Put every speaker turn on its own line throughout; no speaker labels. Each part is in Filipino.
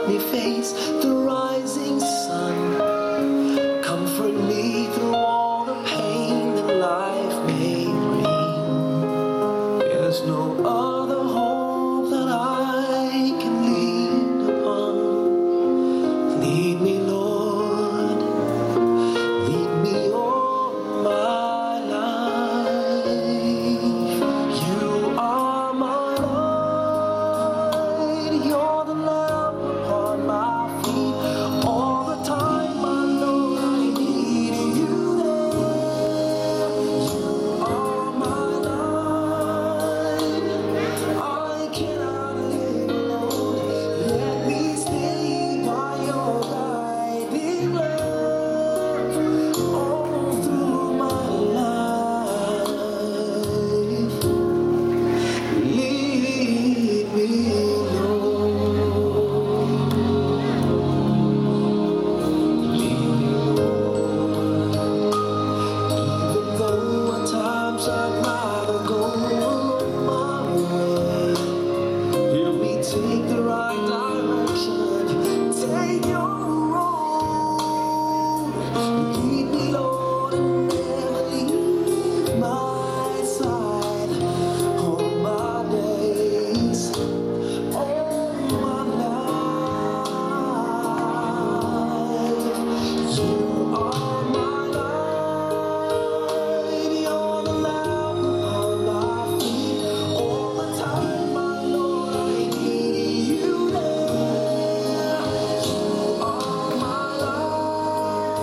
me face the rising sun. Comfort me through all the pain that life may bring. There's no other hope that I can lean upon. Lead me, Lord, lead me all my life. You are my light, you're the lamp upon my feet. All the time I know I need you there. You are my light, I cannot live alone. Let me stay by your guiding love all through my life. Lead me, Lord. Even though at times I'd rather go my way, help me take the right direction, take your road. Lead me, Lord, and never leave my side. All my days, all my life. You are my light, you're the lamp upon my feet. All the time, my Lord, I need you there. You are my light,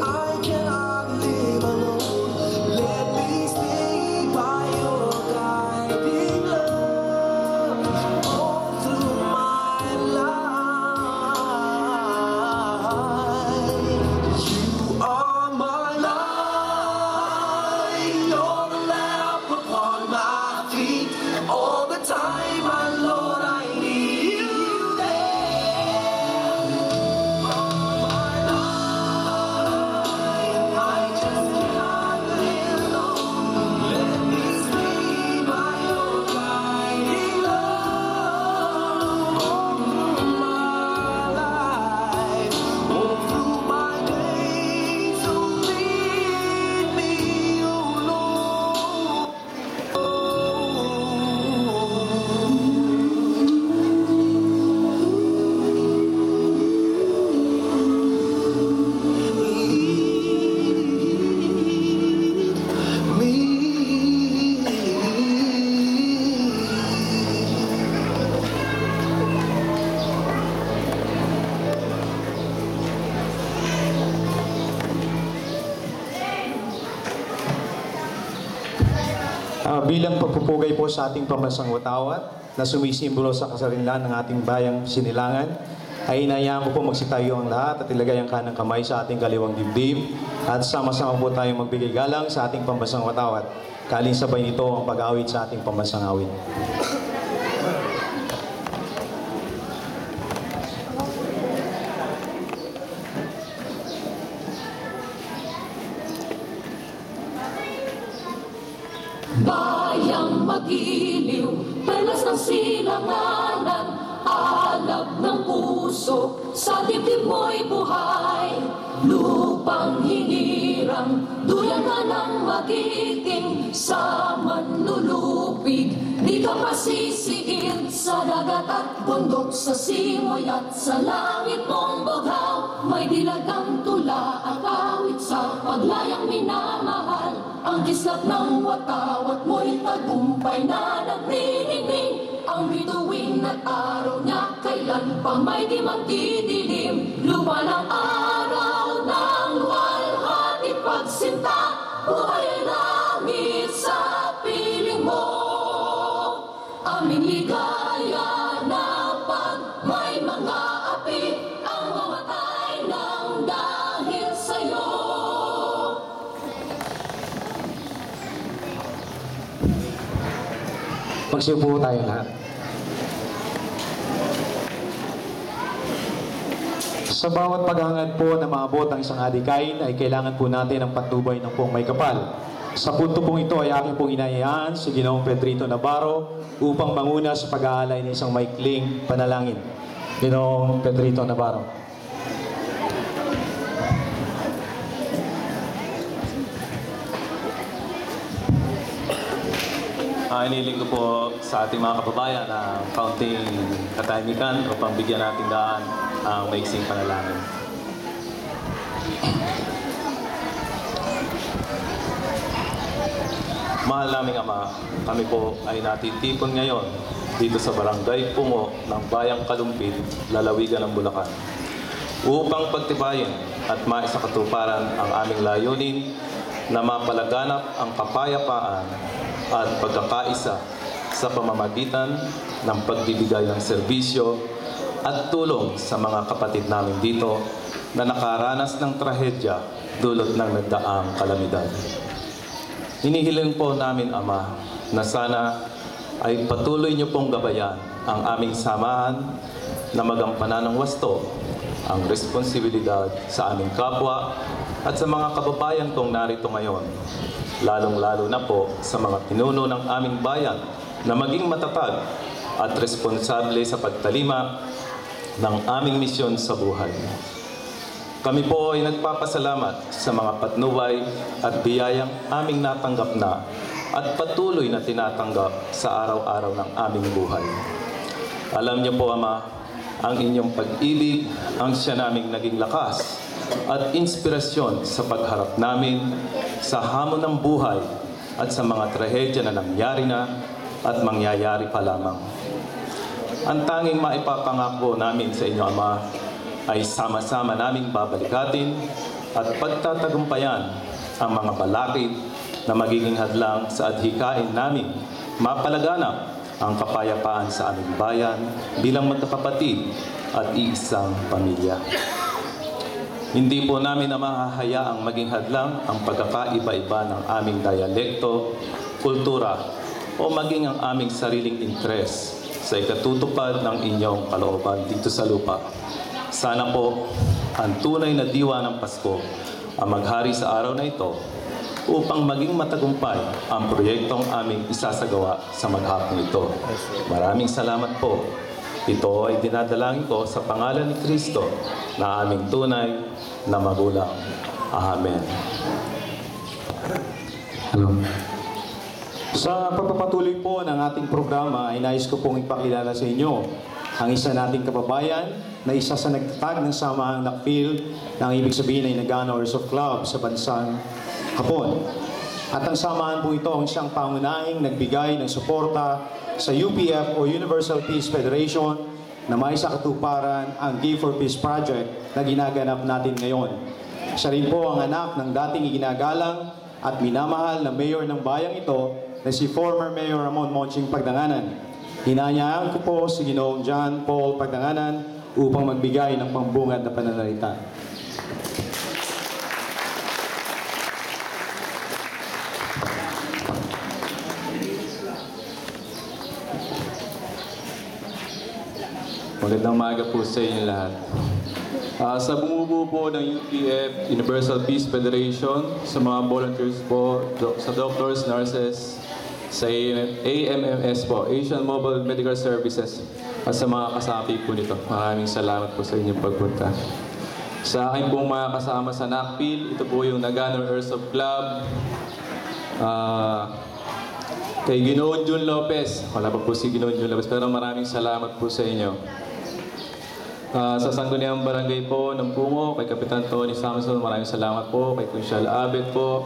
I cannot live alone. Let me stay by your guiding love all through my life. You are my light, you're the lamp upon my feet. All the time, my Lord, I need you there. My life, I just cannot live alone. Let me stay by your guiding love all through my life, all through my days. So lead me, oh Lord.
Bilang pagpupugay po sa ating pambansang watawat na sumisimbolo sa kasarinlan ng ating bayang Sinilangan, ay inayaan ko po magsitayo ang lahat at ilagay ang kanang kamay sa ating kaliwang dibdib at sama-sama po tayong magbigay galang sa ating pambansang watawat. Kaling sabay nito ang pag-awit sa ating pambansang awit.
Bayang magiliw, perlas ng silanganan, alab ng puso, sa dibdib mo'y buhay. Lupang hinirang, duyan ka ng magiting, sa manlulupig, di ka masisiin. Sa dagat at bundok, sa simoy at sa langit mong bughaw, may dilagang tula at awit sa paglayang minamahal. Ang kislap ng watawat mo'y tagumpay na nagniningning. Ang bituin at araw niya kailan pa may di magdidilim. Lupa ng araw ng luwalhati pagsinta, buhay ay langit sa piling mo. Aming ligaya na pag may mga api, ang mamatay ng dahil sa'yo.
Magsiupo tayo lahat. Sa bawat paghangad po na maabot ang isang adikain ay kailangan po natin ang patnubay ng pong may kapal. Sa punto pong ito ay aking pong inayayaan si Ginoong Pedrito Navarro upang manguna sa pag-aalay ng isang maikling panalangin. Ginoong Pedrito Navarro.
Iniling ko po sa ating mga kababayan na kaunting katahimikan upang bigyan natin daan ang maiksing panalangin. Mahal naming Ama, kami po ay natitipon ngayon dito sa Barangay Pungo ng Bayang Kalumpit, Lalawigan ng Bulacan, upang pagtibayin at maisakatuparan ang aming layunin na mapalaganap ang kapayapaan at pagkakaisa sa pamamagitan ng pagbibigay ng serbisyo at tulong sa mga kapatid namin dito na nakaranas ng trahedya dulot ng nagdaang kalamidad. Hinihiling po namin, Ama, na sana ay patuloy niyo pong gabayan ang aming samahan na magampanan ng wasto ang responsibilidad sa aming kapwa at sa mga kababayan kong narito ngayon, lalong-lalo na po sa mga pinuno ng aming bayan na maging matatag at responsable sa pagtalima ng aming misyon sa buhay. Kami po ay nagpapasalamat sa mga patnubay at biyayang aming natanggap na at patuloy na tinatanggap sa araw-araw ng aming buhay. Alam niyo po, Ama, ang inyong pag-ibig ang siya naming naging lakas at inspirasyon sa pagharap namin sa hamon ng buhay at sa mga trahedya na nangyari na at mangyayari pa lamang. Ang tanging maipapangako namin sa inyo, Ama, ay sama-sama naming babalikatin at pagtatagumpayan ang mga balakid na magiging hadlang sa adhikain namin mapalaganap ang kapayapaan sa aming bayan bilang magkakapatid at iisang pamilya. Hindi po namin na mahahayaang maging hadlang ang pagkakaiba-iba ng aming dialekto, kultura, o maging ang aming sariling interes sa ikatutupad ng inyong kalooban dito sa lupa. Sana po ang tunay na diwa ng Pasko ang maghari sa araw na ito upang maging matagumpay ang proyektong aming isasagawa sa maghapong ito. Maraming salamat po. Ito ay dinadalangin ko sa pangalan ni Kristo na aming tunay na magulang. Amen.
Hello. Sa pagpapatuloy po ng ating programa ay nais ko pong ipakilala sa inyo ang isa nating kababayan na isa sa nagtatag ng samahang NACFIL na ang ibig sabihin ay Nag-Honors of Club sa bansang Hapon. At ang samahan po ito ang siyang pangunahing nagbigay ng suporta sa UPF o Universal Peace Federation na may sa katuparan ang Give for Peace Project na ginaganap natin ngayon. Siya rin po ang anak ng dating iginagalang at minamahal na mayor ng bayang ito na si former Mayor Ramon Monching Pagdanganan. Hinahayaan ko po si Ginoong John Paul Pagdanganan upang magbigay ng pambungad na pananalita.
Magandang umaga po sa inyo lahat. Sa bumubuo po ng UPF, Universal Peace Federation, sa mga volunteers po, sa doctors, nurses, sa AMMS po, Asian Mobile Medical Services, at sa mga kasapi po nito. Maraming salamat po sa inyong pagpunta. Sa akin pong mga kasama sa NACFIL, ito po yung Nag-Honors of Club, kay Ginoon Jun Lopez. Wala pa po si Ginoon Jun Lopez, pero maraming salamat po sa inyo. Sa Sangguniang Barangay po ng Pungo, kay Kapitan Tony Samson, maraming salamat po. Kay Kunsyal Abet po,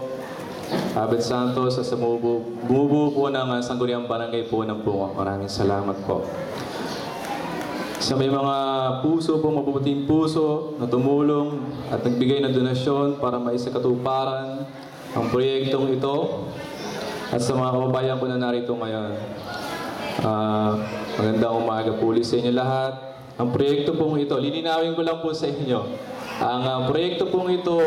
Abet Santos, sa bumubuo po ng Sangguniang Barangay po ng Pungo. Maraming salamat po. Sa may mga puso po, mabubuting puso na tumulong at nagbigay ng donasyon para maisakatuparan ang proyektong ito. At sa mga kababayan ko na narito ngayon, magandang umaga po ulit sa inyo lahat. Ang proyekto pong ito, lilinawin ko lang po sa inyo. Ang proyekto pong ito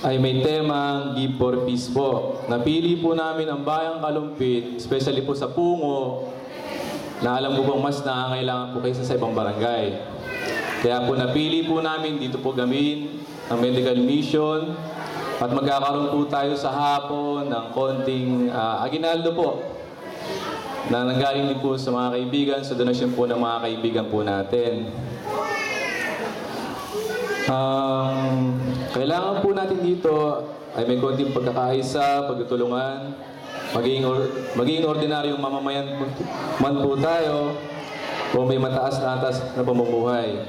ay may temang Give for Peace po. Napili po namin ang Bayang Kalumpit, especially po sa Pungo, na alam ko pong mas nangangailangan po kaysa sa ibang barangay. Kaya po napili po namin dito po gawin ang medical mission at magkakaroon po tayo sa hapon ng konting aginaldo po.
na nanggaling din po sa mga kaibigan, sa donasyon po ng mga kaibigan po natin. Kailangan po natin dito ay may konting pagkakaisa, pagtutulungan, maging ordinaryong mamamayan man po tayo o may mataas na atas na pamumuhay.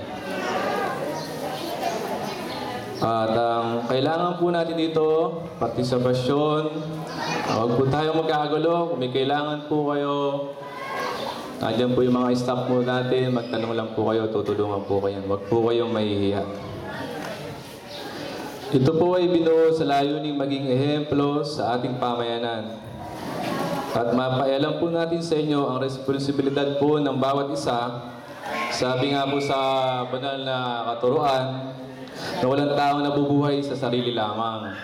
At kailangan po natin dito, partisipasyon, huwag po tayo magkakagulo. Kung may kailangan po kayo, nandiyan po yung mga staff po natin, magtanong lang po kayo, tutulungan po kayo. Huwag po kayong mahihiya. Ito po ay binuo sa layuning maging ehemplo sa ating pamayanan. At mapaialam po natin sa inyo ang responsibilidad po ng bawat isa. Sabi nga po sa banal na katuruan, na walang taong nabubuhay sa sarili lamang.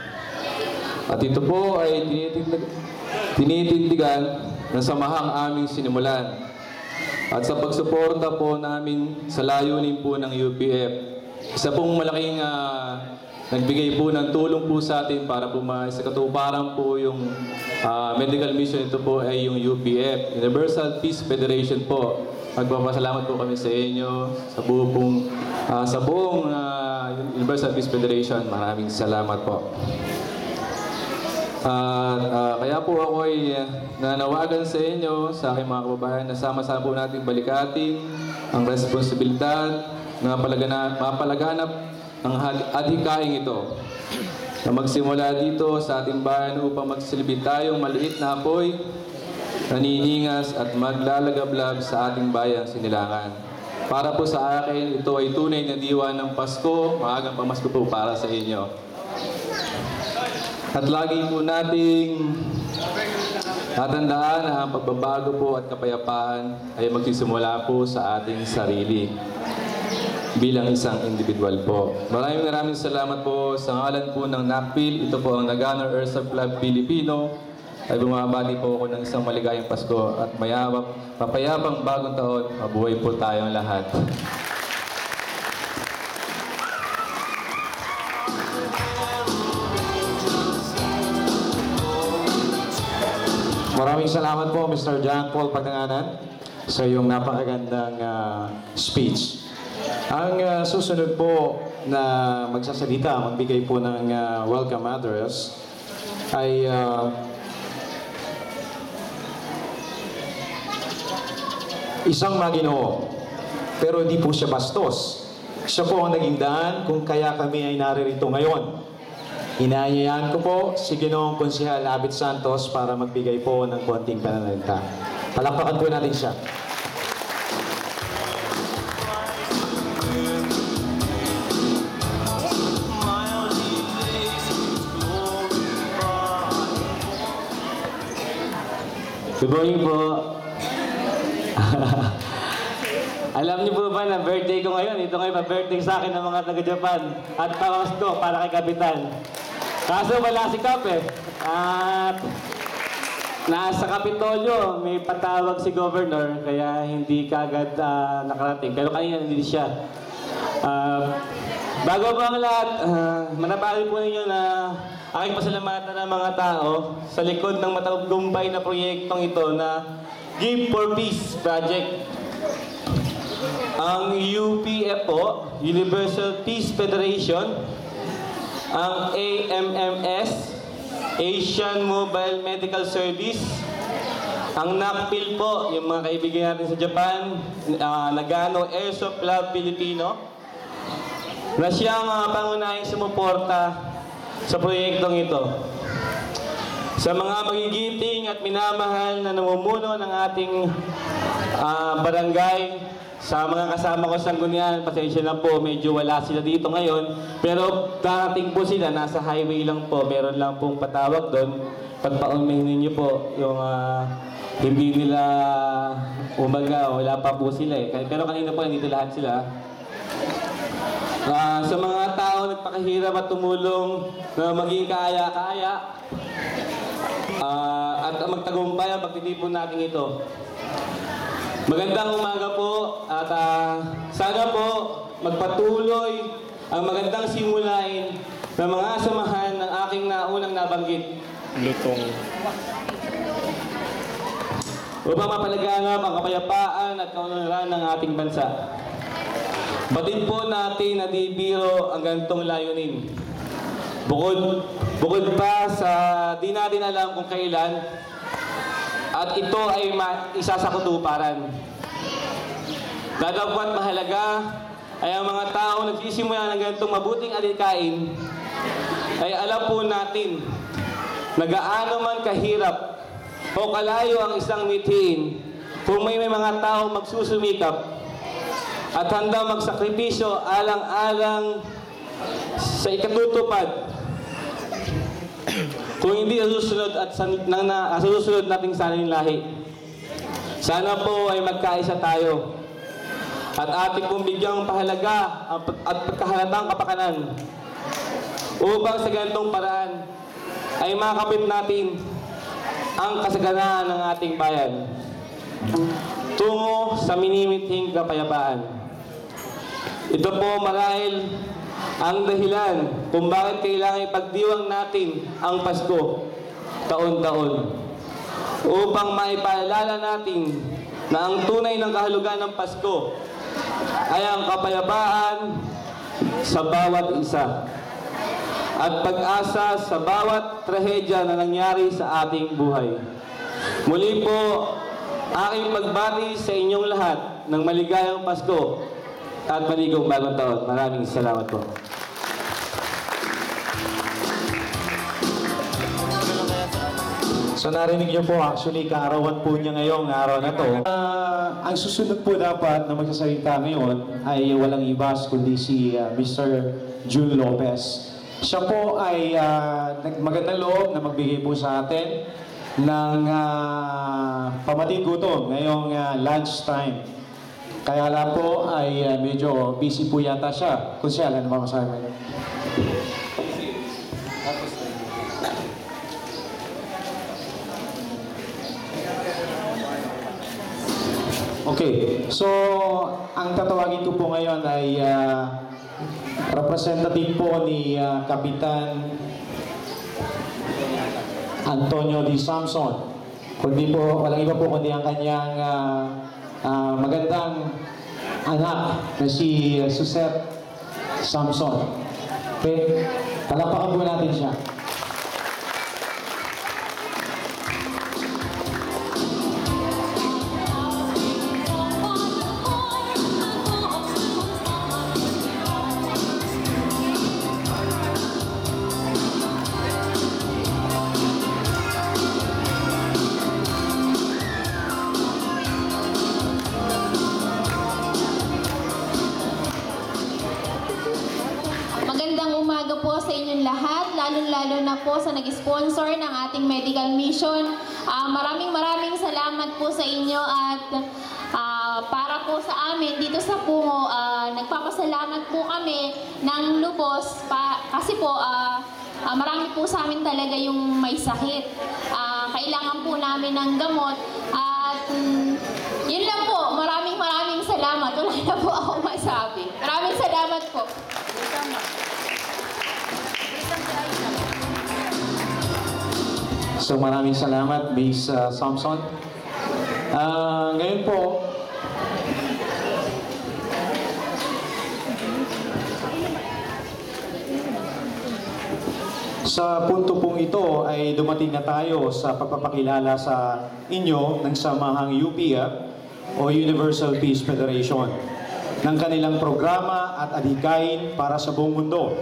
At ito po ay tinitindigan ng samahang aming sinimulan. At sa pagsuporta po namin sa layunin po ng UPF, isa pong malaking nagbigay po ng tulong po sa atin para po sa katuparan po yung medical mission. Ito po ay yung UPF, Universal Peace Federation po. Magpapasalamat po kami sa inyo, sa buong Universal Peace Federation. Maraming salamat po. Kaya po ako ay nanawagan sa inyo, sa aking mga kababayan, na sama-sama po natin balikatin ang responsibilidad na mapalaganap ang adhikaing ito, na magsimula dito sa ating bayan upang magsilbi tayong maliit na apoy, naniningas at maglalagablab sa ating bayang Sinilangan. Para po sa akin, ito ay tunay na diwa ng Pasko, maagang pamasko po para sa inyo. At lagi po nating tatandaan na ang pagbabago po at kapayapaan ay magsisimula po sa ating sarili bilang isang individual po. Maraming salamat po sa ngalan po ng NACPIL. Ito po ang Nagano Airsoft Club Pilipino. Ay bumabati po ako ng isang maligayang Pasko at mapayapang bagong taon. Mabuhay po tayong lahat.
Maraming salamat po, Mr. John Paul Patanganan, sa iyong napakagandang speech. Ang susunod po na magsasalita, magbigay po ng welcome address ay isang maginoo, pero hindi po siya bastos. Siya po ang naging daan kung kaya kami ay naririto ngayon. Inaanyayahan ko po si Ginoong Konsehal Abit Santos para magbigay po ng konting pananalita. Palakpakan po natin siya.
Good morning po. Alam niyo po ba na birthday ko ngayon? Ito ngayon pa-birthday sa akin ng mga taga-Japan. At pamasko para kay Kapitan. Kaso wala si Kap eh. At nasa Kapitolyo, may patawag si Governor, kaya hindi kagad nakarating. Pero kanina hindi siya. Bago po ang lahat, manabali po ninyo na aking pasalamatan ng mga tao sa likod ng matagumpay na proyektong ito na Give for Peace Project. Ang UPF po, Universal Peace Federation, ang AMMS, Asian Mobile Medical Service, ang NACPIL po, yung mga kaibigan natin sa Japan, Nagano Airsoft Club Pilipino, na siyang pangunahing sumuporta sa proyektong ito. Sa mga magigiting at minamahal na namumuno ng ating barangay, sa mga kasama ko sa Sanggunian, pasensya na po, medyo wala sila dito ngayon. Pero darating po sila, nasa highway lang po, meron lang pong patawag doon. Pagpaumihin ninyo po, yung hindi nila umaga, wala pa po sila eh. Pero kanina po, nandito lahat sila. Sa mga tao nagpakahirap at tumulong na maging kaaya-kaaya at magtagumpay ang pagtitipon natin ito. Magandang umaga po at sana po magpatuloy ang magandang simulain ng mga samahan ng aking naunang nabanggit. upang mapalaganap ang kapayapaan at kaunlaran ng ating bansa. Batid po natin na di biro ang ganitong layunin. Bukod pa sa di natin alam kung kailan at ito ay isa sa katuparan. Datapwat mahalaga ay ang mga tao nagsisimula ng ganitong mabuting adhikain ay alam po natin na gaano man kahirap o kalayo ang isang mithiin kung may mga tao magsusumikap at handa magsakripisyo alang-alang sa ikatutupad kung hindi susunod at susunod nating sariling lahi. Sana po ay magkaisa tayo at ating pong bigyang pahalaga at pagkahalatang kapakanan upang sa ganitong paraan ay makakapit natin ang kasaganaan ng ating bayan tungo sa minimithing kapayapaan. Ito po marahil ang dahilan kung bakit kailangan ipagdiwang natin ang Pasko taon-taon upang maipaalala natin na ang tunay ng kahulugan ng Pasko ay ang kapayapaan sa bawat isa at pag-asa sa bawat trahedya na nangyari sa ating buhay. Muli po, aking pagbati sa inyong lahat ng maligayang Pasko at maligong bagong taon. Maraming salamat po.
So narinig niyo po, actually kaarawan po niya ngayong araw na to. Ang susunod po dapat na magsasalita ngayon ay walang iba kundi si Mr. June Lopez. Siya po ay magandang loob na magbigay po sa atin ng pamatid gutom ngayong lunchtime. Kaya lang po ay medyo busy po yata siya. Kunsel, ano ba masabi mo? Okay, so ang tatawagin ko po ngayon ay representative po ni Kapitan Antonio D. Samson. Kundi po, walang iba po kundi ang kanyang magandang anak na si Suzette Samson. Okay, palapakan po natin siya.
Magandang umaga po sa inyong lahat, lalong-lalo na po sa nag-sponsor ng ating medical mission. Maraming salamat po sa inyo at para po sa amin dito sa Pungo, nagpapasalamat po kami ng lubos kasi po marami po sa amin talaga yung may sakit. Kailangan po namin ng gamot at yun lang po. Maraming salamat. Wala na po ako masabi. Maraming salamat po.
So maraming salamat, Miss Samson. Ngayon po, sa punto pong ito ay dumating na tayo sa pagpapakilala sa inyo ng samahang UPF o Universal Peace Federation ng kanilang programa at adhikain para sa buong mundo.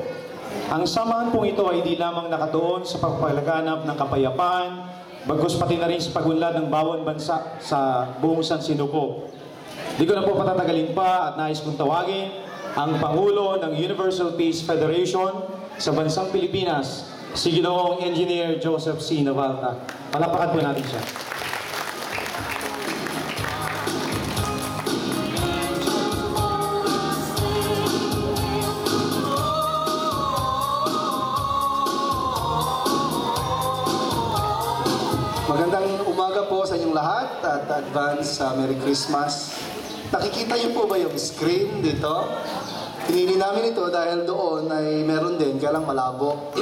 Ang samahan pong ito ay di lamang nakatuon sa pagpapalaganap ng kapayapaan, bagkus pati na rin sa pagunlad ng bawat bansa sa buong sansinukob. Di ko na po patatagalin pa at nais kong tawagin ang Pangulo ng Universal Peace Federation sa bansang Pilipinas, si Ginoong Engineer Joseph C. Navalta. Palapakan po natin siya.
Magandang umaga po sa inyong lahat at advance Merry Christmas. Nakikita niyo po ba yung screen dito? Pinili namin ito dahil doon ay meron din, kaya lang malabo.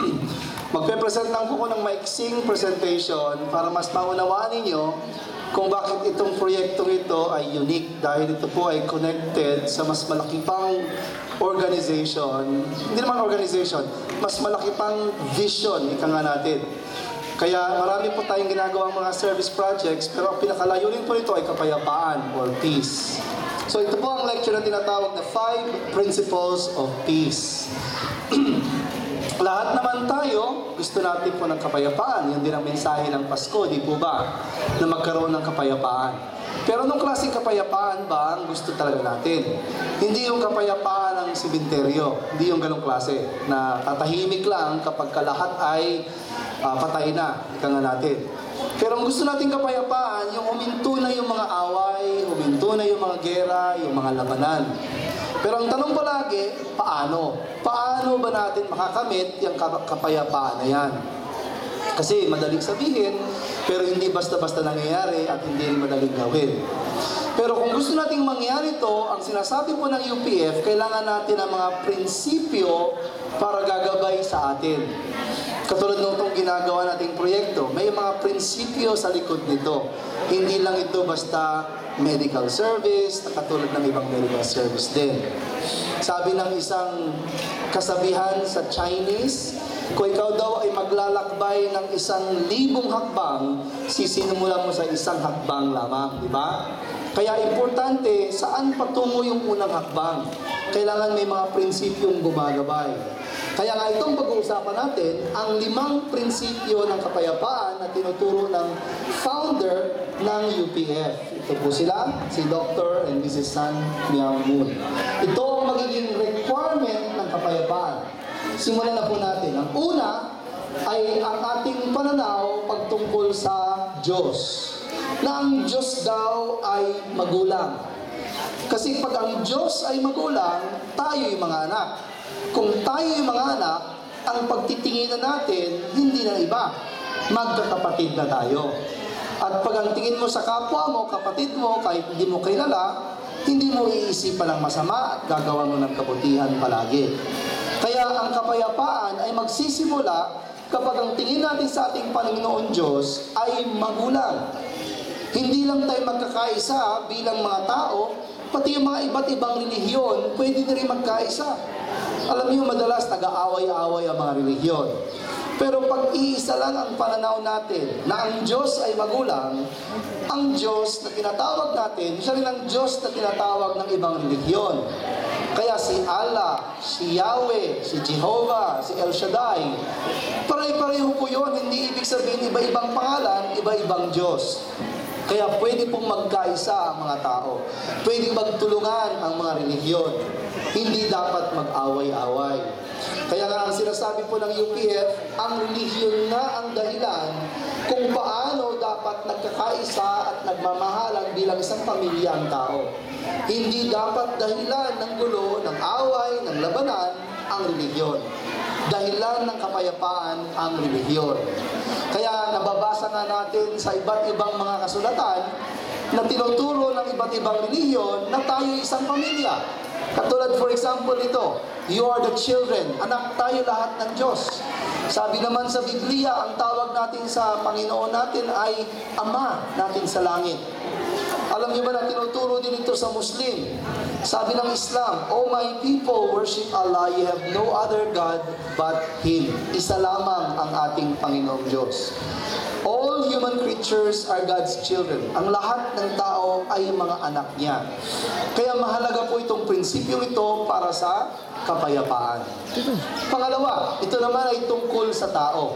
Magpe-present lang po ko ng maiksing presentation para mas maunawaan ninyo kung bakit itong proyektong ito ay unique dahil ito po ay connected sa mas malaki pang organization, hindi naman organization, mas malaki pang vision, ika nga natin. Kaya marami po tayong ginagawang mga service projects, pero ang pinakalayunin po nito ay kapayapaan or peace. So ito po ang lecture na tinatawag na 5 Principles of Peace. Lahat naman tayo, gusto natin po ng kapayapaan. Yan din ang mensahe ng Pasko, di po ba? Na magkaroon ng kapayapaan. Pero anong klaseng kapayapaan ba ang gusto talaga natin? Hindi yung kapayapaan ng simenteryo. Hindi yung ganong klase. Na tatahimik lang kapag lahat ay patay na. Ika nga natin. Pero ang gusto nating kapayapaan, yung huminto na yung mga away, huminto na yung mga gera, yung mga labanan. Pero ang tanong palagi, paano? Paano ba natin makakamit yung kapayapaan na yan? Kasi madaling sabihin, pero hindi basta-basta nangyayari at hindi rin madaling gawin. Pero kung gusto nating mangyari ito, ang sinasabi po ng UPF, kailangan natin ng mga prinsipyo para gagabay sa atin. Katulad nung itong ginagawa nating proyekto, may mga prinsipyo sa likod nito. Hindi lang ito basta medical service, na katulad ng ibang medical service din. Sabi ng isang kasabihan sa Chinese, kung ikaw daw ay maglalakbay ng 1,000 hakbang, sisinimula mo sa 1 hakbang lamang, di ba? Kaya importante, saan patungo yung unang hakbang? Kailangan may mga prinsipyong gumagabay. Kaya nga itong pag-uusapan natin, ang 5 prinsipyo ng kapayapaan na tinuturo ng founder ng UPF. Ito po sila, si Dr. and Mrs. Sun Myung Moon. Ito ang magiging requirement ng kapayapaan. Simulan na po natin. Ang una ay ang ating pananaw pagtungkol sa Diyos. Na ang Diyos daw ay magulang. Kasi pag ang Diyos ay magulang, tayo yung mga anak. Kung tayo yung mga anak, ang pagtitinginan natin, hindi na iba. Magkakapatid na tayo. At pag ang tingin mo sa kapwa mo, kapatid mo, kahit hindi mo kilala, hindi mo iisipan ng masama at gagawa mo ng kabutihan palagi. Kaya ang kapayapaan ay magsisimula kapag ang tingin natin sa ating Panginoon Diyos ay magulang. Hindi lang tayo magkakaisa bilang mga tao, pati yung mga iba't ibang relihiyon, pwede na rin magkaisa. Alam niyo, madalas nag-aaway-aaway ang mga relihiyon. Pero pag iisa lang ang pananaw natin na ang Diyos ay magulang, ang Diyos na tinatawag natin, siya rin ang Diyos na tinatawag ng ibang relihiyon. Kaya si Allah, si Yahweh, si Jehovah, si El Shaddai, pare-pareho po yun. Hindi ibig sabihin iba-ibang pangalan, iba-ibang Diyos. Kaya pwede pong magkaisa ang mga tao. Pwede magtulungan ang mga relihiyon. Hindi dapat mag-away-away. Kaya nga ang sinasabi po ng UPF, ang relihiyon na ang dahilan kung paano dapat nagkakaisa at nagmamahalan bilang isang pamilya ang tao. Hindi dapat dahilan ng gulo, ng away, ng labanan ang relihiyon. Dahilan ng kapayapaan ang relihiyon. Kaya nababasa nga natin sa iba't ibang mga kasulatan na tinuturo ng iba't ibang relihiyon na tayo isang pamilya. Katulad for example nito, you are the children, anak tayo lahat ng Diyos. Sabi naman sa Biblia, ang tawag natin sa Panginoon natin ay Ama natin sa langit. Alam niyo ba na tinuturo din ito sa Muslim? Sabi ng Islam, "O my people, worship Allah, you have no other God but Him." Isa lamang ang ating Panginoong Diyos. All human creatures are God's children. Ang lahat ng tao ay mga anak niya. Kaya mahalaga po itong prinsipyong ito para sa kapayapaan. Pangalawa, ito naman ay tungkol sa tao.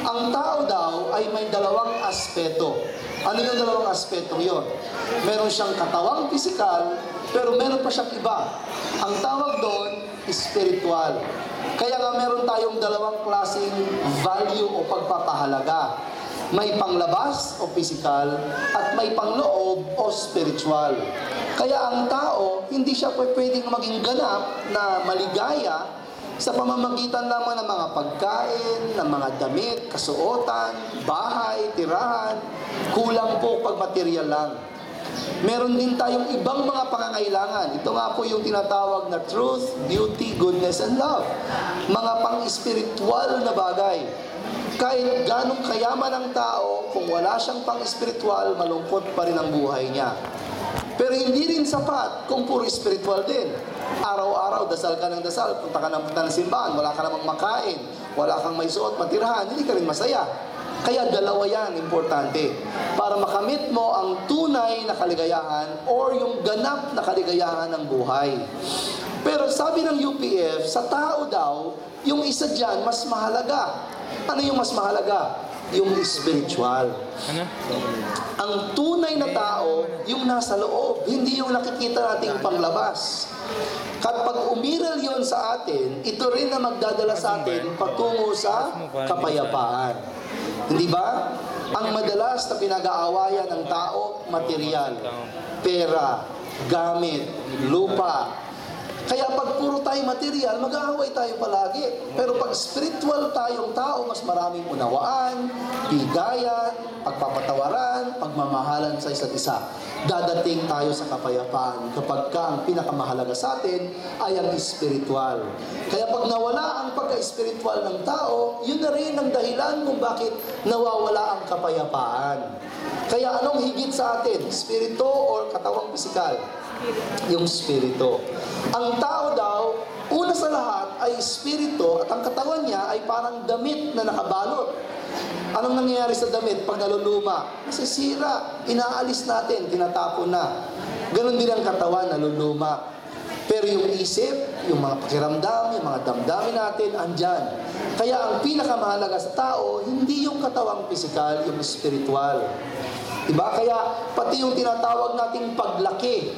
Ang tao daw ay may dalawang aspeto. Ano yung dalawang aspeto yun? Meron siyang katawang pisikal, pero meron pa siyang iba. Ang tawag doon, spiritual. Kaya nga meron tayong dalawang klaseng value o pagpapahalaga. May panglabas o pisikal at may pangloob o spiritual. Kaya ang tao, hindi siya pwedeng maging ganap na maligaya sa pamamagitan lamang ng mga pagkain, ng mga damit, kasuotan, bahay, tirahan. Kulang po pag material lang. Meron din tayong ibang mga pangangailangan. Ito nga po yung tinatawag na truth, beauty, goodness, and love. Mga pang-spiritual na bagay. Kahit ganong kayaman ang tao, kung wala siyang pang-espiritual, malungkot pa rin ang buhay niya. Pero hindi rin sapat kung puro espiritual din. Araw-araw, dasal ka ng dasal, punta ng simbahan, wala ka namang makain, wala kang may suot, matirahan, hindi ka rin masaya. Kaya dalawa yan, importante. Para makamit mo ang tunay na kaligayahan or yung ganap na kaligayahan ng buhay. Pero sabi ng UPF, sa tao daw, yung isa dyan mas mahalaga. Ano yung mas mahalaga? Yung spiritual. Ang tunay na tao, yung nasa loob, hindi yung nakikita nating panglabas. Kapag umiral yon sa atin, ito rin na magdadala sa atin patungo sa kapayapaan. Hindi ba? Ang madalas na pinag-aawayan ng tao, material, pera, gamit, lupa. Kaya pag puro tayo material, mag-aaway tayo palagi. Pero pag spiritual tayong tao, mas maraming unawaan, bigayan, pagpapatawaran, pagmamahalan sa isa't isa. Dadating tayo sa kapayapaan kapag ang pinakamahalaga sa atin ay ang spiritual. Kaya pag nawala ang pagka-spiritual ng tao, yun na rin ang dahilan kung bakit nawawala ang kapayapaan. Kaya anong higit sa atin? Spirito or katawang pisikal? Yung spirito. Ang tao daw, una sa lahat ay spirito at ang katawan niya ay parang damit na nakabalot. Anong nangyayari sa damit pag naluluma? Nasisira, inaalis natin, tinatapon na. Ganon din ang katawan, naluluma. Pero yung isip, yung mga pakiramdam, yung mga damdamin natin, andyan. Kaya ang pinakamahalaga sa tao, hindi yung katawang pisikal, yung spiritual. Diba? Kaya pati yung tinatawag nating paglaki,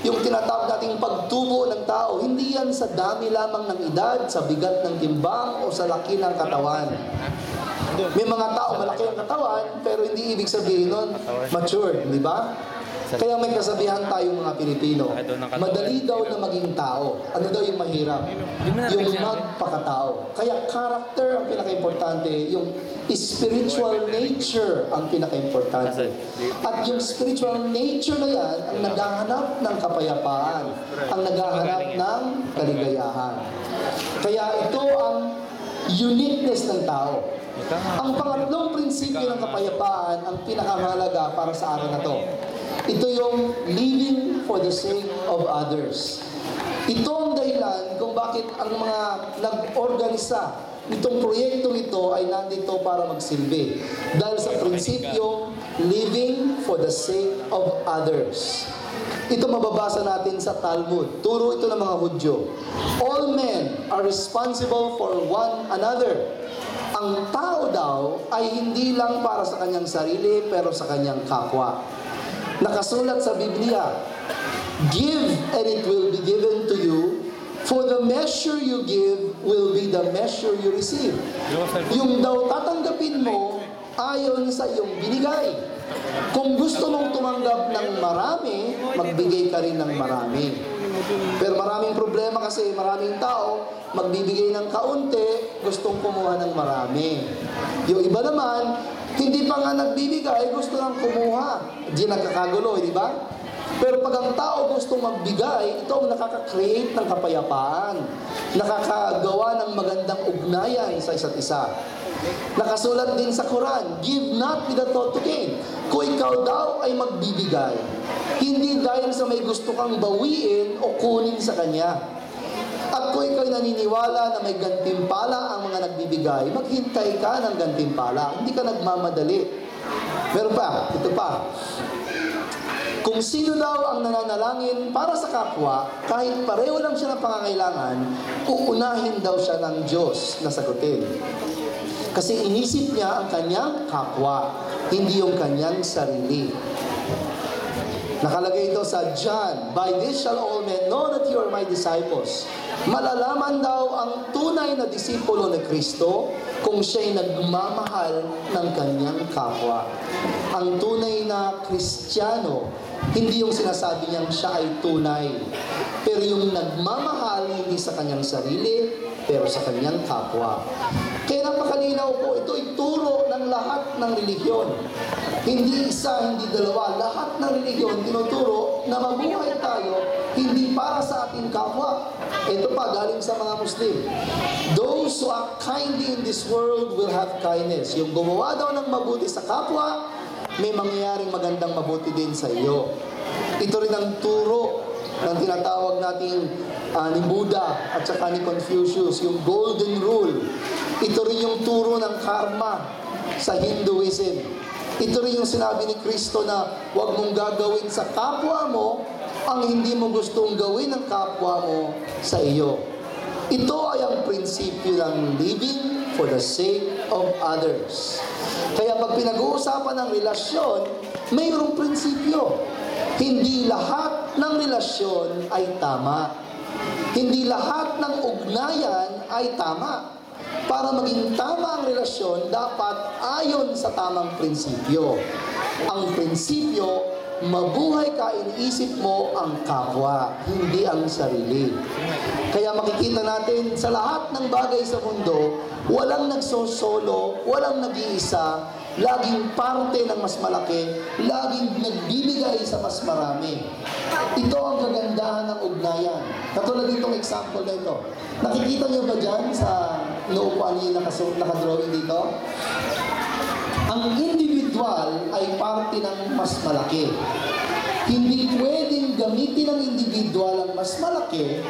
yung tinatawag nating pagtubo ng tao, hindi yan sa dami lamang ng edad, sa bigat ng timbang, o sa laki ng katawan. May mga tao, malaki ang katawan, pero hindi ibig sabihin nun, mature, di ba? Kaya may kasabihan tayong mga Pilipino, madali daw na maging tao. Ano daw yung mahirap? Yung magpakatao. Kaya character ang pinaka-importante, yung spiritual nature ang pinaka-importante. At yung spiritual nature na yan, ang naghahanap ng kapayapaan, ang naghahanap ng kaligayahan. Kaya ito ang uniqueness ng tao. Ang pangatlong prinsipyo ng kapayapaan ang pinakamahalaga para sa araw na to. Ito yung living for the sake of others. Ito ang dahilan kung bakit ang mga nag-organisa itong proyektong ito ay nandito para magsilbi. Dahil sa prinsipyo, living for the sake of others. Ito mababasa natin sa Talmud. Turo ito ng mga Hudyo. All men are responsible for one another. Ang tao daw ay hindi lang para sa kanyang sarili, pero sa kanyang kapwa. Nakasulat sa Biblia, give and it will be given to you, for the measure you give will be the measure you receive. Yung daw tatanggapin mo ayon sa iyong binigay. Kung gusto mong tumanggap ng marami, magbigay ka rin ng marami. Pero maraming problema kasi maraming tao, magbibigay ng kaunti, gustong kumuha ng marami. Yung iba naman, hindi pa nga nagbibigay, gusto lang kumuha. Di nagkakagulo, di ba? Pero pag ang tao gustong magbigay, ito ang nakaka-create ng kapayapaan. Nakakagawa ng magandang ugnayan sa isa't isa. Nakasulat din sa Quran, give not with a thought to gain. Kung ikaw daw ay magbibigay, hindi dahil sa may gusto kang bawiin o kunin sa kanya. At kung ikaw naniniwala na may gantimpala ang mga nagbibigay, maghintay ka ng gantimpala. Hindi ka nagmamadali. Meron pa, ito pa. Kung sino daw ang nananalangin para sa kapwa, kahit pareho lang siya ng pangangailangan, uunahin daw siya ng Diyos na sagutin. Kasi inisip niya ang kanyang kapwa, hindi yung kanyang sarili. Nakalagay ito sa John, by this shall all men know that you are my disciples. Malalaman daw ang tunay na disipulo ni Kristo kung siya'y nagmamahal ng kanyang kapwa. Ang tunay na Kristiyano, hindi yung sinasabi niyang siya ay tunay, pero yung nagmamahal hindi sa kanyang sarili, pero sa kanyang kapwa. Kaya Napakalinaw po, ito'y turo ng lahat ng relihiyon. Hindi isa, hindi dalawa. Lahat ng relihiyon tinuturo na mabuhay tayo hindi para sa ating kapwa. Ito pa, galing sa mga Muslim. Those who act kindly in this world will have kindness. Yung gumawa daw ng mabuti sa kapwa, may mangyayaring magandang mabuti din sa iyo. Ito rin ang turo ng tinatawag nating ni Buddha at saka ni Confucius, yung Golden Rule. Ito rin yung turo ng karma sa Hinduism. Ito rin yung sinabi ni Kristo na huwag mong gagawin sa kapwa mo ang hindi mo gustong gawin ng kapwa mo sa iyo. Ito ay ang prinsipyo ng living for the sake of others. Kaya pag pinag-uusapan ng relasyon, mayroong prinsipyo. Hindi lahat ng relasyon ay tama. Hindi lahat ng ugnayan ay tama. Para maging tama ang relasyon, dapat ayon sa tamang prinsipyo. Ang prinsipyo, mabuhay ka, iniisip mo ang kapwa, hindi ang sarili. Kaya makikita natin sa lahat ng bagay sa mundo, walang nagsosolo, walang nag-iisa, laging parte ng mas malaki, laging nagbibigay sa mas marami. Ito ang kagandahan ng ugnayan. Katulad itong example na ito. Nakikita niyo ba dyan sa inuupuan niyo nakadrawing dito? Ang individual ay parte ng mas malaki. Hindi pwedeng gamitin ng individual ang mas malaki,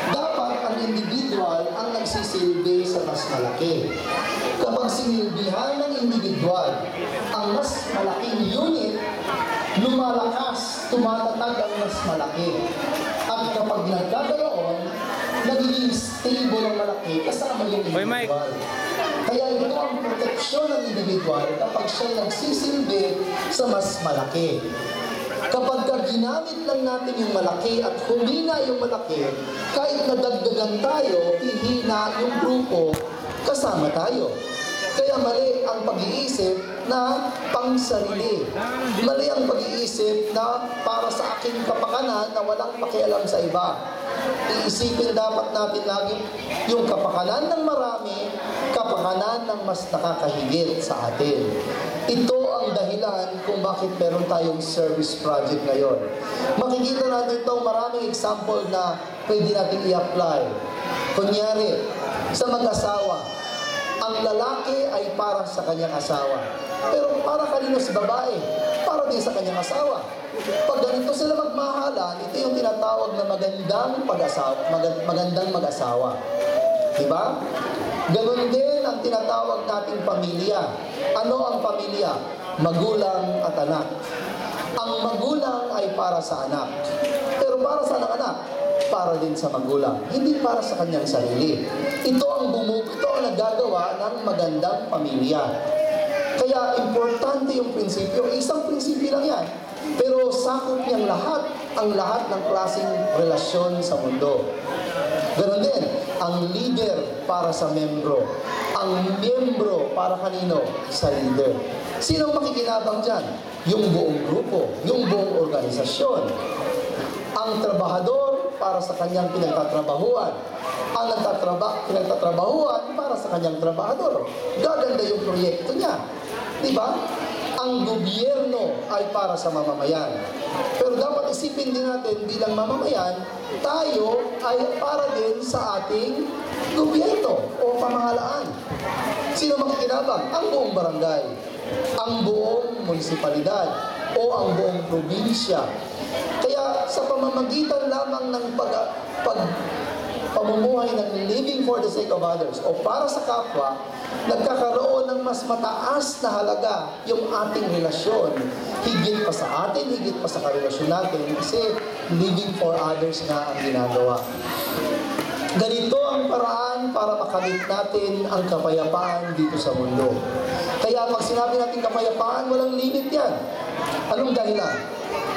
dapat ang individual ang nagsisilbi sa mas malaki. Kapag sinilbihan ng individual ang mas malaking unit, lumalakas, tumatatag ang mas malaki. At kapag nagkaganoon, nagiging stable ang malaki kasama yung individual. Kaya ito ang proteksyon ng individual kapag siya nagsisilbi sa mas malaki. Kapag ginamit lang natin yung malaki at humina yung malaki, kahit nadagdagan tayo, ihina yung grupo, kasama tayo. Kaya mali ang pag-iisip na pangsarili. Mali ang pag-iisip na para sa aking kapakanan na walang pakialam sa iba. Iisipin dapat natin lagi yung kapakanan ng marami, kapakanan ng mas nakakahigit sa atin. Ito ang dahilan kung bakit meron tayong service project ngayon. Makikita natin itong maraming example na pwede natin i-apply. Kunyari, sa mag-asawa, ang lalaki ay para sa kanyang asawa. Pero para kanino sa babae? Para din sa kanyang asawa. Pag ganito sila magmahalan, ito yung tinatawag na magandang mag-asawa. Diba? Ganon din ang tinatawag nating pamilya. Ano ang pamilya? Magulang at anak. Ang magulang ay para sa anak. Pero para sa anak, para din sa magulang. Hindi para sa kanyang sarili. Ito ang nagagawa ng magandang pamilya. Kaya importante yung prinsipyo. Isang prinsipyo lang yan. Pero sakop niyang ang lahat ng klaseng relasyon sa mundo. Ganon din, ang leader para sa membro. Ang membro para kanino? Sa leader. Sino makikinabang dyan? Yung buong grupo, yung buong organisasyon. Ang trabahador para sa kanyang pinagtatrabahuan. Ang pinagtatrabahuan para sa kanyang trabahador. Gaganda yung proyekto niya. Diba? Ang gobyerno ay para sa mamamayan. Pero dapat isipin din natin bilang mamamayan, tayo ay para din sa ating gobyerno o pamahalaan. Sino makikinabang? Ang buong barangay, ang buong munisipalidad, o ang buong probinsya. Kaya sa pamamagitan lamang ng pamumuhay ng living for the sake of others o para sa kapwa, nagkakaroon ng mas mataas na halaga yung ating relasyon. Higit pa sa atin, higit pa sa karelasyon natin kasi living for others na ang ginagawa. Ganito ang paraan para makamit natin ang kapayapaan dito sa mundo. Kaya pag sinabi natin kapayapaan, walang limit yan. Anong dahilan?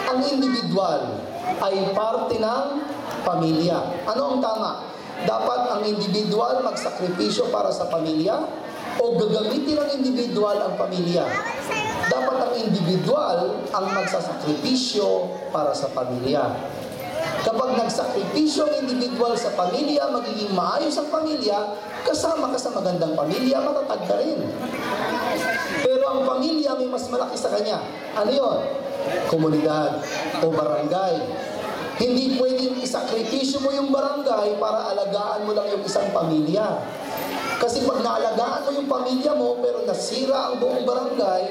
Ang individual ay parte ng pamilya. Ano ang tama? Dapat ang individual magsakripisyo para sa pamilya o gagamitin ng individual ang pamilya? Dapat ang individual ang magsasakripisyo para sa pamilya. Kapag nagsakripisyo ang individual sa pamilya, magiging maayos ang pamilya, kasama ka sa magandang pamilya, matatag ka rin. Pero ang pamilya may mas malaki sa kanya. Ano yun? Komunidad o barangay. Hindi pwedeng isakripisyo mo yung barangay para alagaan mo lang yung isang pamilya. Kasi pag naalagaan mo yung pamilya mo, pero nasira ang buong barangay,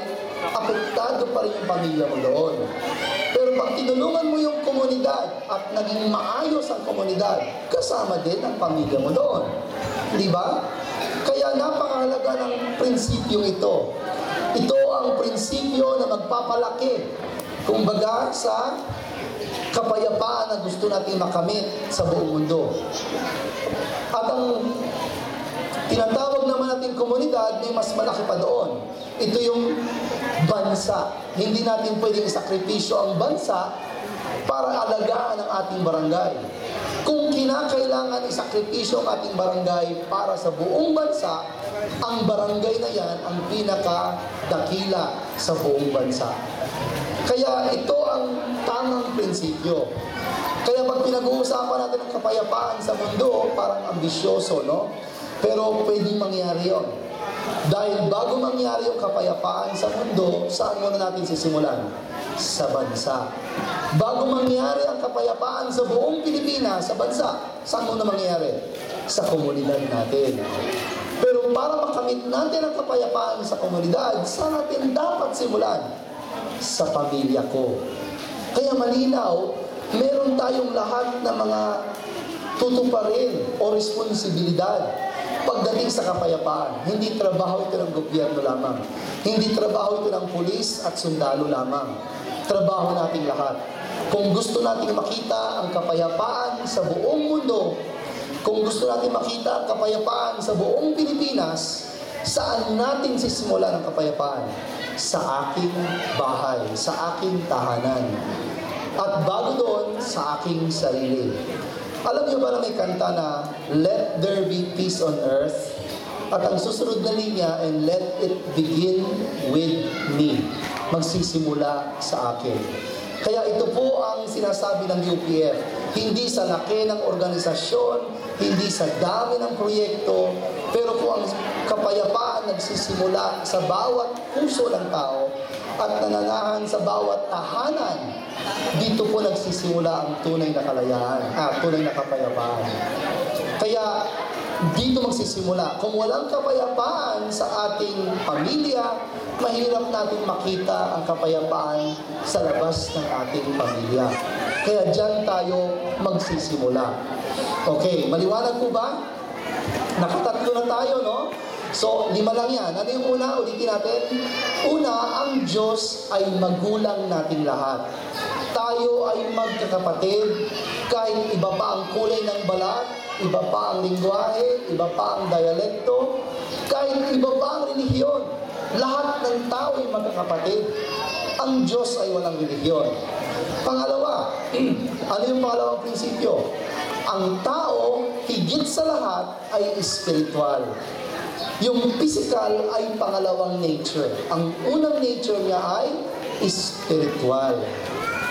apektado pa rin yung pamilya mo doon. Pero pag tinulungan mo yung komunidad at naging maayos ang komunidad, kasama din ang pamilya mo doon. Di ba? Kaya napakahalaga ng prinsipyo ito. Ito ang prinsipyo na magpapalaki, kumbaga, sa kapayapaan na gusto natin makamit sa buong mundo. At ang tinatawag naman natin komunidad, may mas malaki pa doon. Ito yung bansa. Hindi natin pwedeng isakripisyo ang bansa para alagaan ang ating barangay. Kung kinakailangan isakripisyo ang ating barangay para sa buong bansa, ang barangay na yan ang pinakadakila sa buong bansa. Kaya ito ang tamang prinsipyo. Kaya pag pinag-uusapan natin ang kapayapaan sa mundo, parang ambisyoso, no? Pero pwedeng mangyari yun. Dahil bago mangyari yung kapayapaan sa mundo, saan muna natin sisimulan? Sa bansa. Bago mangyari ang kapayapaan sa buong Pilipinas, sa bansa, saan muna mangyari? Sa komunidad natin. Pero para makamit natin ang kapayapaan sa komunidad, saan natin dapat simulan? Sa pamilya ko. Kaya malinaw, meron tayong lahat ng mga tutuparin o responsibilidad pagdating sa kapayapaan. Hindi trabaho ito ng gobyerno lamang. Hindi trabaho ito ng pulis at sundalo lamang. Trabaho nating lahat. Kung gusto nating makita ang kapayapaan sa buong mundo, kung gusto natin makita ang kapayapaan sa buong Pilipinas, saan natin sisimulan ang kapayapaan? Sa aking bahay, sa aking tahanan. At bago doon, sa aking sarili. Alam niyo ba na may kanta na Let there be peace on earth? At ang susunod na linya, and let it begin with me. Magsisimula sa akin. Kaya ito po ang sinasabi ng UPF. Hindi sa laki ng organisasyon, hindi sa dami ng proyekto, pero kung ang kapayapaan nagsisimula sa bawat puso ng tao at nananahan sa bawat tahanan, dito po nagsisimula ang tunay na kalayaan, tunay na kapayapaan. Kaya dito magsisimula. Kung walang kapayapaan sa ating pamilya, mahirap natin makita ang kapayapaan sa labas ng ating pamilya. Kaya dyan tayo magsisimula. Okay, maliwanag po ba? Nakatatlo na tayo, no? So, 5 lang yan. Ano yung una? Ulitin natin. Una, ang Diyos ay magulang nating lahat. Tayo ay magkakapatid. Kahit iba pa ang kulay ng balat, iba pa ang lingwahe, iba pa ang dialekto, kahit iba pa ang relihiyon, lahat ng tao ay magkakapatid. Ang Diyos ay walang relihiyon. Pangalawa, ano yung pangalawang prinsipyo? Ang tao, higit sa lahat, ay spiritual. Yung physical ay pangalawang nature. Ang unang nature niya ay spiritual.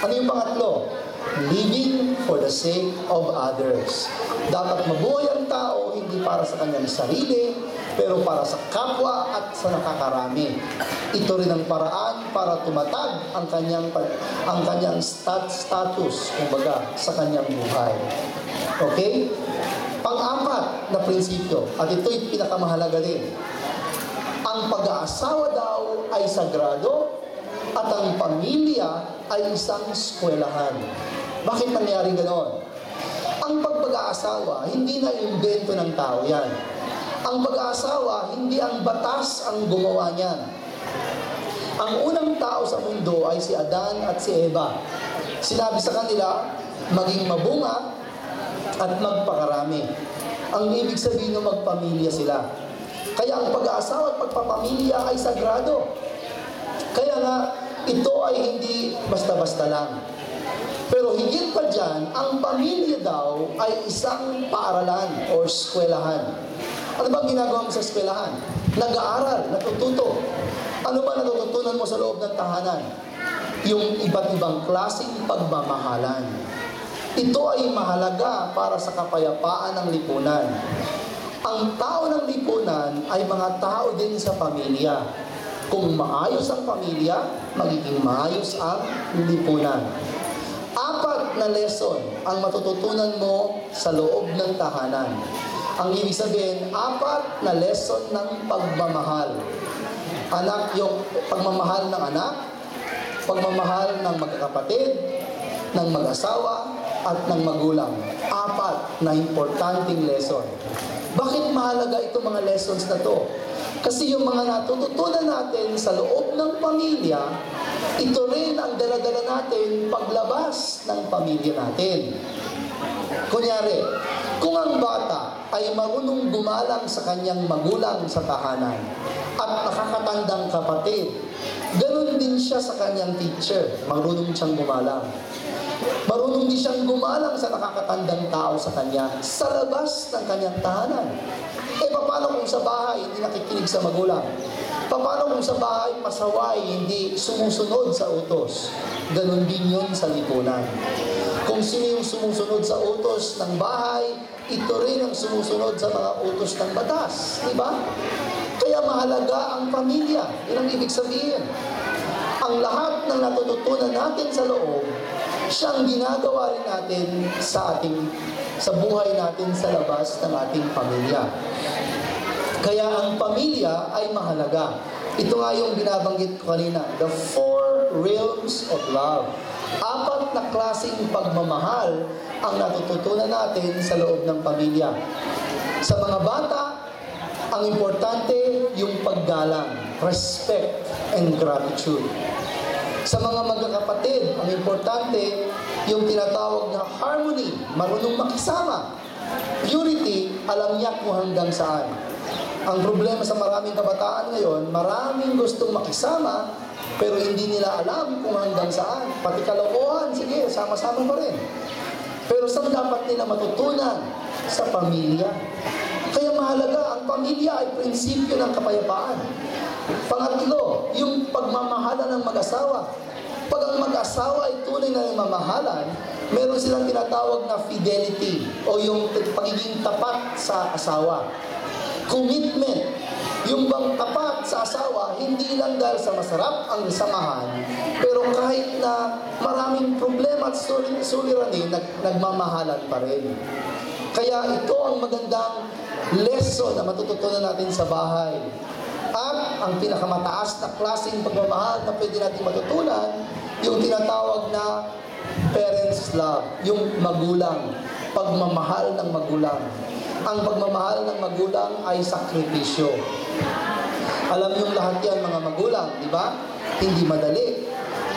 Ano yung pangatlo? Living for the sake of others. Dapat mabuhay ang tao hindi para sa kanyang sarili, pero para sa kapwa at sa nakakarami. Ito rin ang paraan para tumatag ang kanyang status, kumbaga, sa kanyang buhay. Okay? Pang-apat na prinsipyo, at ito'y pinakamahalaga din. Ang pag-aasawa daw ay sagrado at ang pamilya ay isang eskwelahan. Bakit nangyari ganoon? Ang pag-aasawa, hindi na imbento ng tao yan. Ang pag-aasawa, hindi ang batas ang gumawa niyan. Ang unang tao sa mundo ay si Adan at si Eva. Sinabi sa kanila, maging mabunga at magpakarami. Ang ibig sabihin ng magpamilya sila. Kaya ang pag-aasawa at pagpapamilya ay sagrado. Kaya nga, ito ay hindi basta-basta lang. Pero higit pa dyan, ang pamilya daw ay isang paaralan o eskwelahan. Ano ba ginagawa mo sa eskwelahan? Nag-aaral, natututo. Ano ba natututunan mo sa loob ng tahanan? Yung iba't ibang klaseng pagmamahalan. Ito ay mahalaga para sa kapayapaan ng lipunan. Ang tao ng lipunan ay mga tao din sa pamilya. Kung maayos ang pamilya, magiging maayos ang lipunan. 4 na lesson ang matututunan mo sa loob ng tahanan. Ang ibig sabihin, 4 na lesson ng pagmamahal. Yung pagmamahal ng anak, pagmamahal ng magkakapatid, ng mag-asawa, at ng magulang. 4 na importanteng lesson. Bakit mahalaga itong mga lessons na to? Kasi yung mga natututunan natin sa loob ng pamilya, ito rin ang dala-dala natin paglabas ng pamilya natin. Kunyari, kung ang bata ay marunong gumalang sa kanyang magulang sa tahanan at nakakatandang kapatid, ganun din siya sa kanyang teacher, marunong siyang gumalang. Marunong din siyang gumalang sa nakakatandang tao sa kanya sa labas ng kanyang tahanan. Paano kung sa bahay hindi nakikinig sa magulang? Paano kung sa bahay pasaway, hindi sumusunod sa utos? Ganon din yun sa lipunan. Kung sino yung sumusunod sa utos ng bahay, ito rin ang sumusunod sa mga utos ng batas. Di ba? Kaya mahalaga ang pamilya. Yun ang ibig sabihin. Ang lahat ng natututunan natin sa loob, siyang ginagawa rin natin sa buhay natin sa labas ng ating pamilya. Kaya ang pamilya ay mahalaga. Ito nga yung binabanggit ko kanina, the 4 realms of love. 4 na klaseng pagmamahal ang natututunan natin sa loob ng pamilya. Sa mga bata, ang importante yung paggalang, respect and gratitude. Sa mga magkakapatid, ang importante yung tinatawag na harmony, marunong makisama. Purity, alam niya kung hanggang saan. Ang problema sa maraming kabataan ngayon, maraming gustong makisama, pero hindi nila alam kung hanggang saan. Pati kalokohan, sige, sama-sama pa rin. Pero saan dapat nila matutunan? Sa pamilya. Kaya mahalaga, ang pamilya ay prinsipyo ng kapayapaan. Pangatlo, yung pagmamahalan ng mag-asawa. Pag ang mag-asawa ay tunay na mamahalan, meron silang tinatawag na fidelity o yung pagiging tapat sa asawa. Commitment. Yung bang tapat sa asawa, hindi lang dahil sa masarap ang samahan, pero kahit na maraming problema at suliranin, nagmamahalan pa rin. Kaya ito ang magandang lesson na matututunan natin sa bahay. At ang pinakamataas na klaseng pagmamahal na pwede natin matutunan, yung tinatawag na parents' love, yung magulang, pagmamahal ng magulang. Ang pagmamahal ng magulang ay sakripisyo. Alam yung lahat yan mga magulang, di ba? Hindi madali.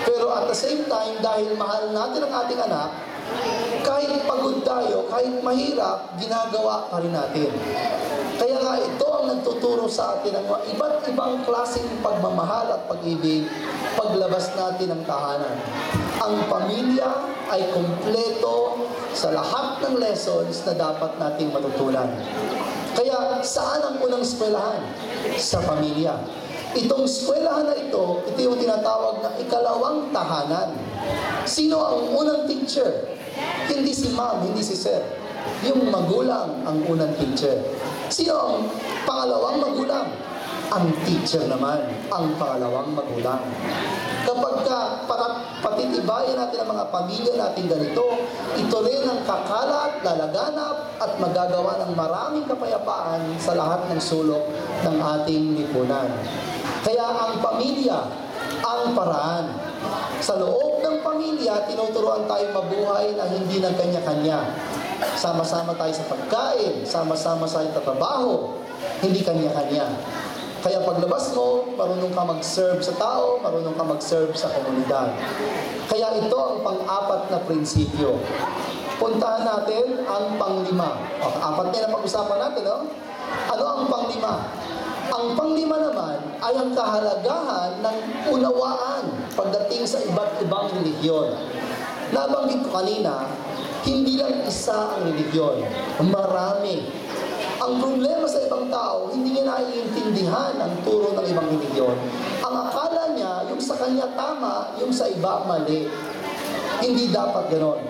Pero at the same time, dahil mahal natin ang ating anak, kahit pagod tayo, kahit mahirap, ginagawa pa rin natin. Kaya nga ito ang nagtuturo sa atin ng iba't ibang klaseng pagmamahal at pag-ibig paglabas natin ng tahanan. Ang pamilya ay kompleto sa lahat ng lessons na dapat nating matutunan. Kaya saan ang unang eskwelahan? Sa pamilya. Itong eskwelahan na ito yung tinatawag na ikalawang tahanan. Sino ang unang teacher? Hindi si ma'am, hindi si sir. Yung magulang ang unang teacher. Sino ang pangalawang magulang? Ang teacher naman, ang pangalawang magulang. Kapag patitibayan natin ang mga pamilya natin ganito, ito rin ang kakalat, lalaganap, at magagawa ng maraming kapayapaan sa lahat ng sulok ng ating lipunan. Kaya ang pamilya, ang paraan. Sa loob ng pamilya, tinuturuan tayo mabuhay na hindi ng kanya-kanya. Sama-sama tayo sa pagkain, sama-sama sa trabaho, hindi kanya-kanya. Kaya paglabas mo, marunong ka mag-serve sa tao, marunong ka mag-serve sa komunidad. Kaya ito ang pang-4 na prinsipyo. Puntahan natin ang pang-5. 4 na pag-usapan natin, no? Ano ang pang-5? Ang pang-5 naman ay ang kahalagahan ng unawaan pagdating sa iba't ibang relihiyon. Nabanggit ko kanina, hindi lang isa ang relihiyon, marami. Ang problema sa ibang tao, hindi niya naiintindihan ang turo ng ibang relihiyon. Ang akala niya, yung sa kanya tama, yung sa iba mali. Hindi dapat ganon.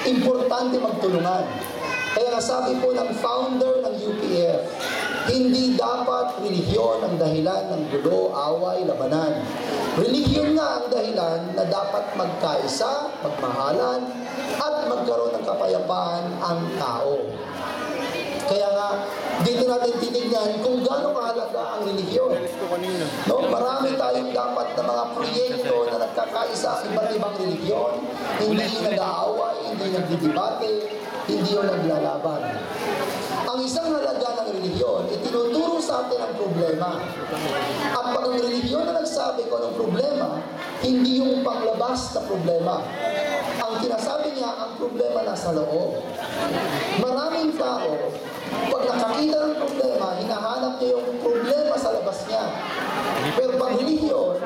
importante magtulungan. Kaya nga sabi po ng founder ng UPF, hindi dapat relihiyon ang dahilan ng gulo, away, labanan. Relihiyon nga ang dahilan na dapat magkaisa, magmahalan, at magkaroon ng kapayapaan ang tao. Kaya nga, dito natin titignan kung gaano kahalaga ang relihiyon. No? Marami tayong dapat na mga proyekto na nagkakaisa ang iba't ibang relihiyon, hindi nag-aaway, hindi nagdidebate, hindi yung naglalaban. Ang isang halaga ng relihiyon, itinuturo sa atin ang problema. At pag ang relihiyon na nagsabi ko ng problema, hindi yung panglabas na problema. Ang sinasabi niya, ang problema nasa loob. Maraming tao, pag nakakita ng problema, hinahanap niya yung problema sa labas niya. Pero pag relihiyon,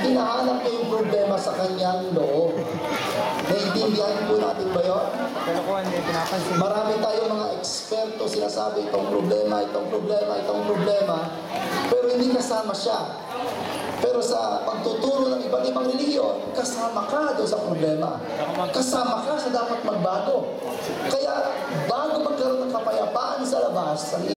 hinahanap niya yung problema sa kanyang loob. Naiintindihan po natin ba yun? Marami tayong mga eksperto sinasabi itong problema, itong problema, itong problema, pero hindi kasama siya. Pero sa pagtuturo ng iba't ibang relihiyon, kasama ka doon sa problema. Kasama ka sa dapat magbago. Kaya bago magkaroon ng kapayapaan sa labas, ang